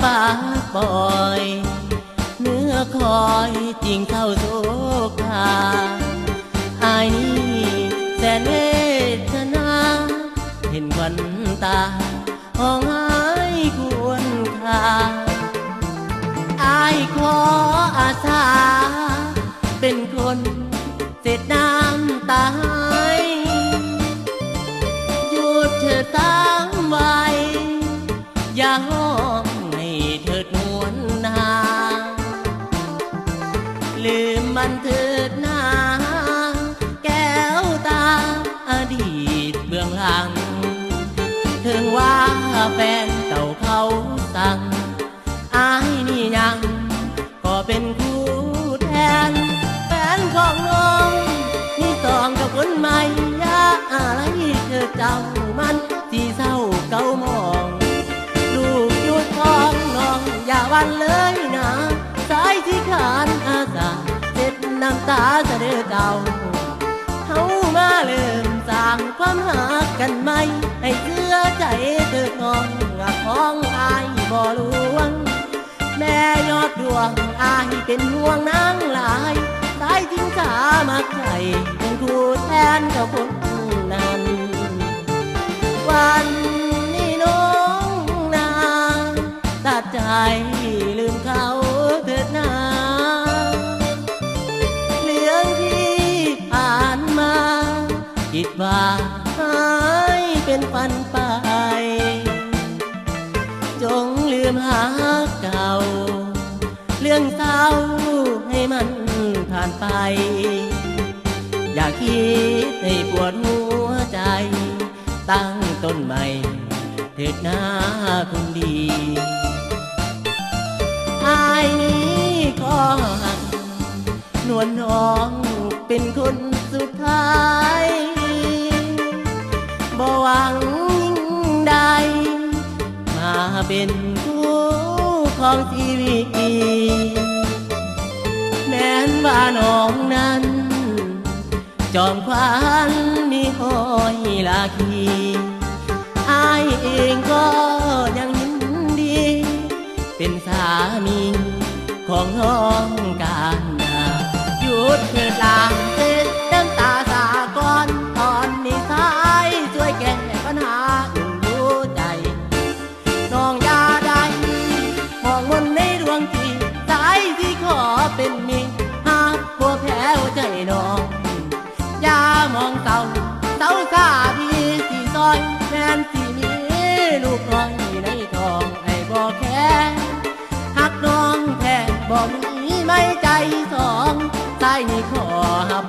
ปากปล่อยเนื้อคอยจริงเข้าโศกาอายนี้แสนเวทนาเห็นควันตาห้องหายควรค่าอายขออาสาเป็นคนเสร็จน้ำตาหยุดเธอตั้งไว้อย่าห้องให้เถิดนวลนาลืมมันเถิดนาแก้วตาอดีตเบื้องหลังถึงว่าแฟนเก่าเขาสั่งอายนี่ยังก็เป็นคู่แทนแฟนของน้องนี่สองกับคนใหม่ยาอะไรเธอเจ้ามันที่เศร้าเก่ามองลูกหยุดท้องน้องอย่าวันเลยนะสายที่ขานอาสาเจ็บน้ำตาเสด็จเก่าเขามาเริ่มสร้างความหากันใหม่ให้เชื่อใจเธอน้องกับของอายบ่ลวงแม่ยอดดวงอายเป็นห่วงนางหลายสายทิ้งสามักใจเป็นคู่แทนกับคนนั้นวันนี้น้องนาตัดใจลืมเขาเถิดนาเรื่องที่ผ่านมาคิดว่าหายเป็นฝันไปจงลืมหาเก่าเรื่องเศร้าให้มันผ่านไปอย่าคิดให้ปวดหัวใจตั้งต้นใหม่เถิดหน้าคนดีอายนี้ก็หักนวลน้องเป็นคนสุดท้ายบ่หวังยิ่งใดมาเป็นคู่ของชีวิตแม้นว่าน้องนั้นจอมขวัญมีห้อยลาคีอายเองก็ยังยินดีเป็นสามีของน้องการนาหยุดเถิดลาเจ็ดน้ำตาสาก่อนตอนนี้สายช่วยแก้ปัญหาอยู่รู้ใจน้องอย่าได้มองมนในดวงจิตสายที่ขอเป็นมิตรหากพวกแพ้หัวใจน้องอย่ามองเศร้าซาพี่ที่ซอยแม่นที่มีลูกน้อยในท้องให้บอกแค่หักน้องแท้บอกมีไม่ใจสองสายนี้ขอหับ